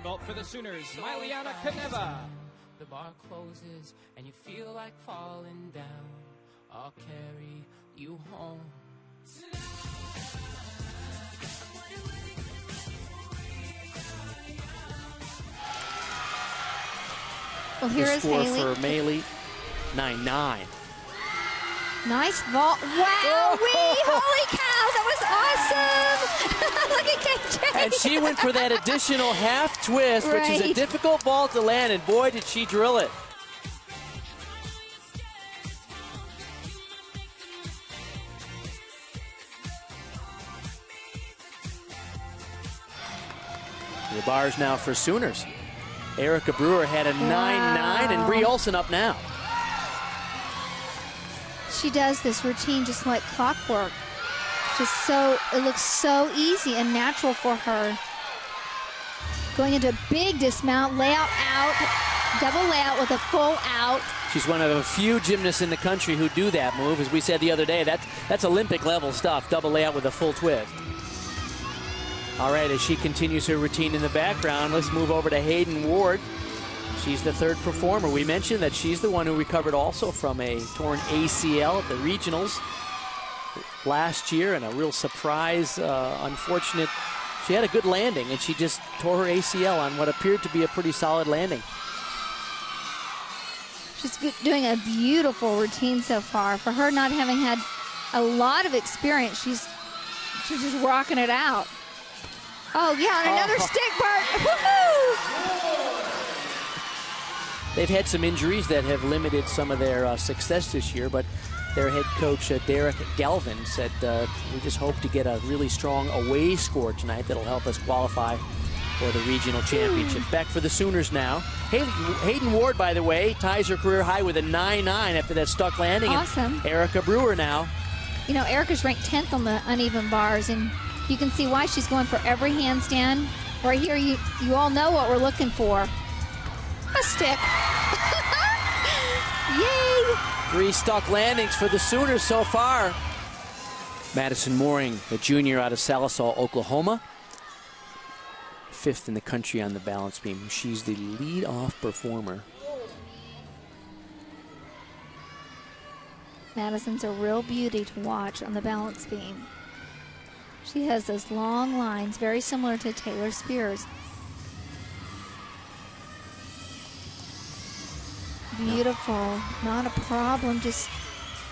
vault for the Sooners, Myliana Kaneva. The bar closes and you feel like falling down. I'll carry you home. Well, here is score Haley. for Maylee, 9-9. Nice vault. Wow, holy cow, that was awesome. Look at KJ. And she went for that additional half twist, which is a Right. difficult vault to land, and boy, did she drill it. The bars now for Sooners. Erica Brewer had a 9-9, and Bree Olson up now. She does this routine just like clockwork. It looks so easy and natural for her. Going into a big dismount, layout out, double layout with a full out. She's one of a few gymnasts in the country who do that move. As we said the other day, that's Olympic level stuff, double layout with a full twist. All right, as she continues her routine in the background, let's move over to Hayden Ward. She's the third performer. We mentioned that she's the one who recovered also from a torn ACL at the regionals last year, and a real surprise, unfortunate. She had a good landing, and she just tore her ACL on what appeared to be a pretty solid landing. She's doing a beautiful routine so far. For her not having had a lot of experience, she's just rocking it out. Oh, yeah, and another stick, Bart. Woohoo! They've had some injuries that have limited some of their success this year, but their head coach, Derek Galvin, said, we just hope to get a really strong away score tonight that'll help us qualify for the regional championship. Back for the Sooners now. Hayden Ward, by the way, ties her career high with a 9-9 after that stuck landing. Awesome. And Erica Brewer now. You know, Erica's ranked 10th on the uneven bars, and you can see why she's going for every handstand. Right here, you all know what we're looking for. A stick. Yay! 3 stuck landings for the Sooners so far. Madison Mooring, a junior out of Sallisaw, Oklahoma. 5th in the country on the balance beam. She's the lead-off performer. Madison's a real beauty to watch on the balance beam. She has those long lines, very similar to Taylor Spears. Beautiful, not a problem, just...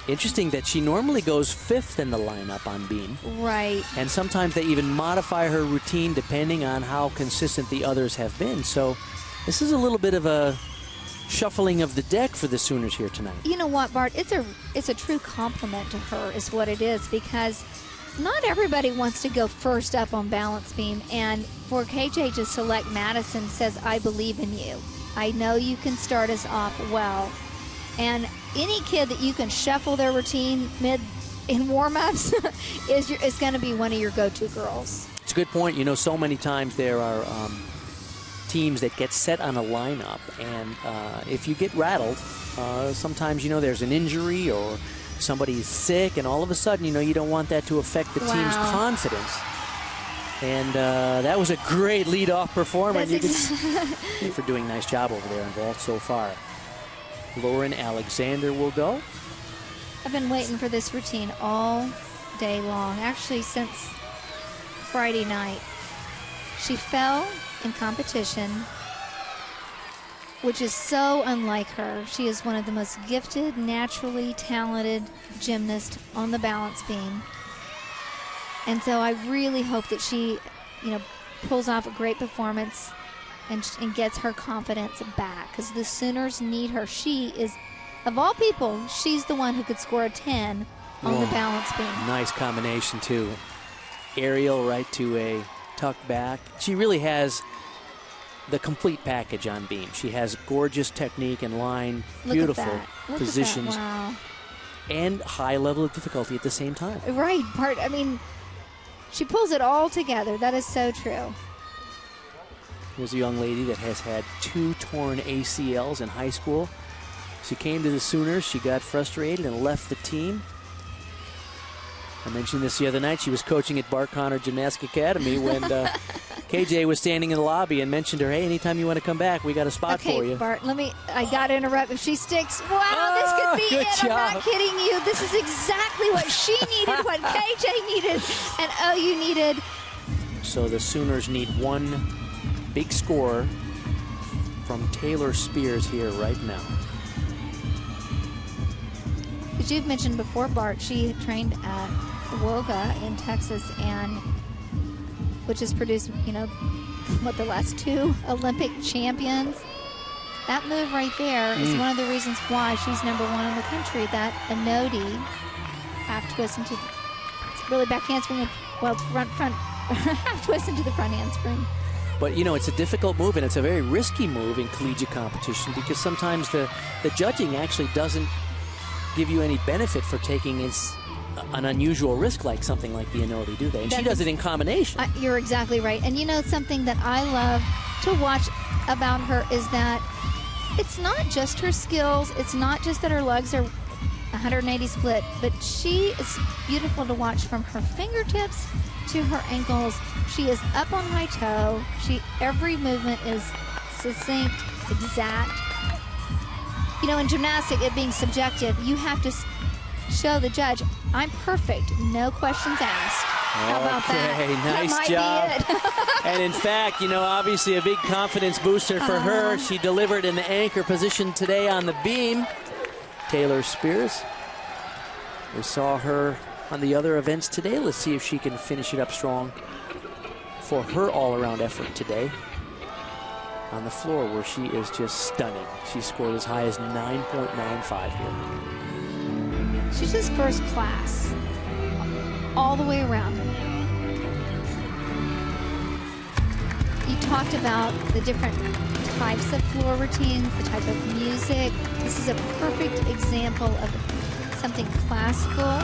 Interesting that she normally goes 5th in the lineup on beam. Right. And sometimes they even modify her routine depending on how consistent the others have been. So this is a little bit of a shuffling of the deck for the Sooners here tonight. You know what, Bart? It's a true compliment to her is what it is, because not everybody wants to go first up on balance beam. And for KJ to select Madison says, I believe in you. I know you can start us off well. And any kid that you can shuffle their routine in warm-ups is going to be one of your go-to girls. It's a good point. You know, so many times there are teams that get set on a lineup, and if you get rattled, sometimes, you know, there's an injury or somebody's sick, and all of a sudden, you know, you don't want that to affect the team's confidence. And that was a great lead-off performance. For doing a nice job over there in vault so far. Lauren Alexander will go. I've been waiting for this routine all day long, actually since Friday night. She fell in competition, which is so unlike her. She is one of the most gifted, naturally talented gymnasts on the balance beam. And so I really hope that she, you know, pulls off a great performance and gets her confidence back, because the Sooners need her. She is, of all people, she's the one who could score a 10 on the balance beam. Nice combination, too. Aerial right to a tuck back. She really has the complete package on beam. She has gorgeous technique and line, beautiful positions, and high level of difficulty at the same time. Right, Bart. I mean, she pulls it all together. That is so true. Here's a young lady that has had 2 torn ACLs in high school. She came to the Sooners, she got frustrated and left the team. I mentioned this the other night. She was coaching at Bart Connor Gymnastic Academy when KJ was standing in the lobby and mentioned her, hey, anytime you want to come back, we got a spot for you. Okay, Bart, I got to interrupt. If she sticks, wow, this could be good it. job. I'm not kidding you. This is exactly what she needed, what KJ needed, and OU needed. So the Sooners need one big score from Taylor Spears here right now. As you've mentioned before, Bart, she trained at Woga in Texas, and which has produced, the last 2 Olympic champions. That move right there is one of the reasons why she's #1 in the country. That Anodi half twist into, it's really back handspring, well, it's front half twist into the front handspring. But, it's a difficult move, and it's a very risky move in collegiate competition because sometimes the judging actually doesn't give you any benefit for taking an unusual risk like something like the Anodi, do they? And she does it in combination. You're exactly right. And something that I love to watch about her is that it's not just her skills. It's not just that her legs are 180 split, but she is beautiful to watch from her fingertips to her ankles. She is up on high toe. Every movement is succinct, exact. In gymnastics, it being subjective, you have to show the judge, I'm perfect, no questions asked. How about that? Okay, nice job. And in fact, obviously a big confidence booster for her. She delivered in the anchor position today on the beam. Taylor Spears. We saw her on the other events today. Let's see if she can finish it up strong for her all-around effort today on the floor, where she is just stunning. She scored as high as 9.95 here. She's just first class all the way around. You talked about the different types of floor routines, the type of music. This is a perfect example of something classical.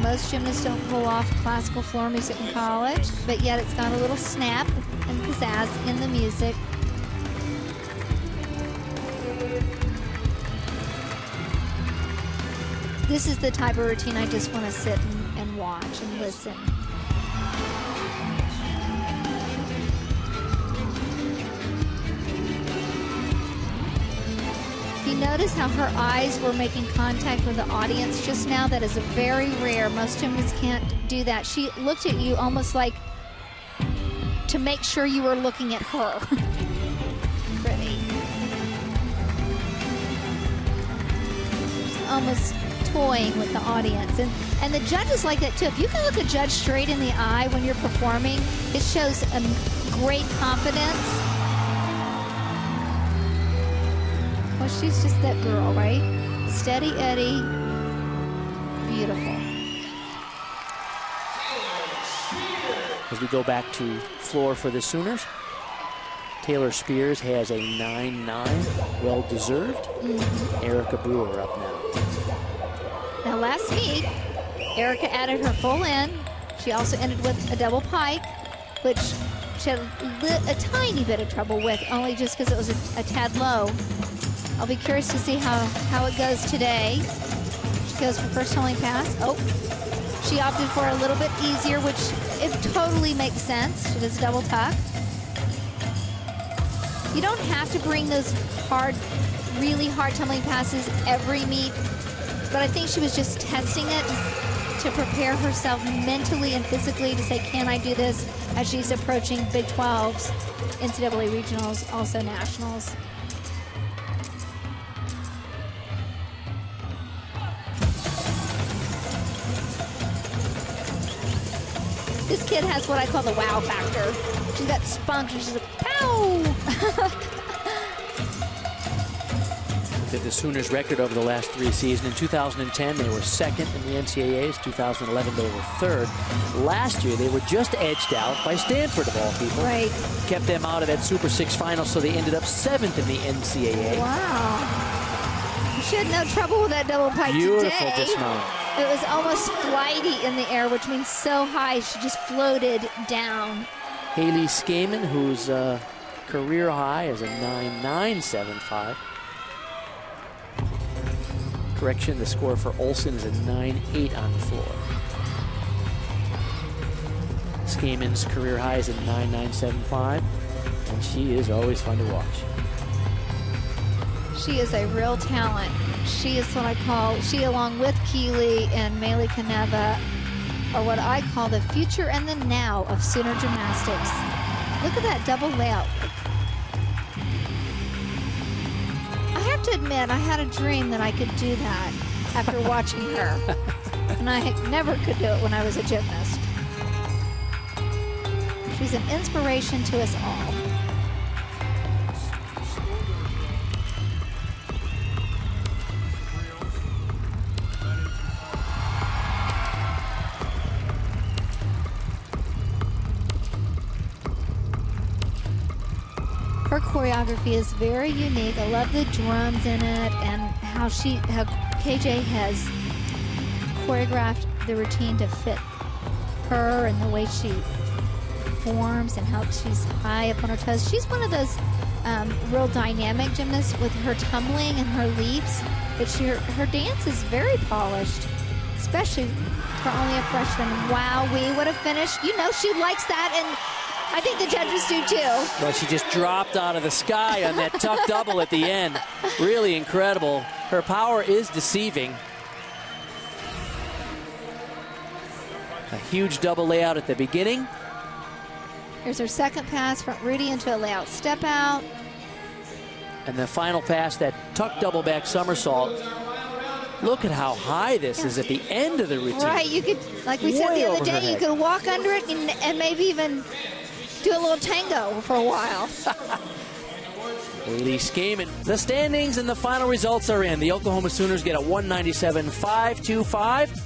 Most gymnasts don't pull off classical floor music in college, but yet it's got a little snap and pizzazz in the music. This is the type of routine I just want to sit and watch and listen. You notice how her eyes were making contact with the audience just now? That is very rare. Most gymnasts can't do that. She looked at you almost like to make sure you were looking at her. Pretty. She's almost toying with the audience. And the judges like that too. If you can look a judge straight in the eye when you're performing, it shows a great confidence. Well, she's just that girl, right? Steady Eddie. Beautiful. As we go back to floor for the Sooners, Taylor Spears has a 9.9, well-deserved. Erica Brewer up now. Now last meet, Erica added her full in. She also ended with a double pike, which she had a tiny bit of trouble with, only just because it was a tad low. I'll be curious to see how it goes today. She goes for first homing pass. Oh, she opted for a little bit easier, which it totally makes sense. She does a double tuck. You don't have to bring those really hard tumbling passes every meet, but I think she was just testing it to prepare herself mentally and physically to say, can I do this as she's approaching Big 12s, NCAA regionals, also nationals. This kid has what I call the wow factor. She's got spunk and she's like, pow! Look at the Sooners' record over the last 3 seasons. In 2010, they were second in the NCAAs. 2011, they were third. Last year, they were just edged out by Stanford, of all people. Right. Kept them out of that Super 6 final, so they ended up 7th in the NCAA. Wow. She had no trouble with that double pike today. Beautiful dismount. It was almost flighty in the air, which means so high she just floated down. Haley Skaman, whose career high is a 9.975. Correction, the score for Olsen is a 9.8 on the floor. Skamen's career high is at 9.975, and she is always fun to watch. She is a real talent. She is what I call, she along with Keeley and Maile Caneva are what I call the future and the now of Sooner gymnastics. Look at that double layout. I have to admit, I had a dream that I could do that after watching her. And I never could do it when I was a gymnast. She's an inspiration to us all. Her choreography is very unique. I love the drums in it and how KJ has choreographed the routine to fit her and the way she performs and how she's high up on her toes. She's one of those real dynamic gymnasts with her tumbling and her leaps, but her dance is very polished, especially for only a freshman. Wow, we would have finished. You know she likes that, and I think the judges do too. Well, she just dropped out of the sky on that tuck double at the end. Really incredible. Her power is deceiving. A huge double layout at the beginning. Here's her second pass, front Rudy into a layout step out. And the final pass, that tuck double back somersault. Look at how high this is at the end of the routine. Right, you could, like we said the other day, you could walk under it and maybe even do a little tango for a while. Maile Skamen. The standings and the final results are in. The Oklahoma Sooners get a 197.525.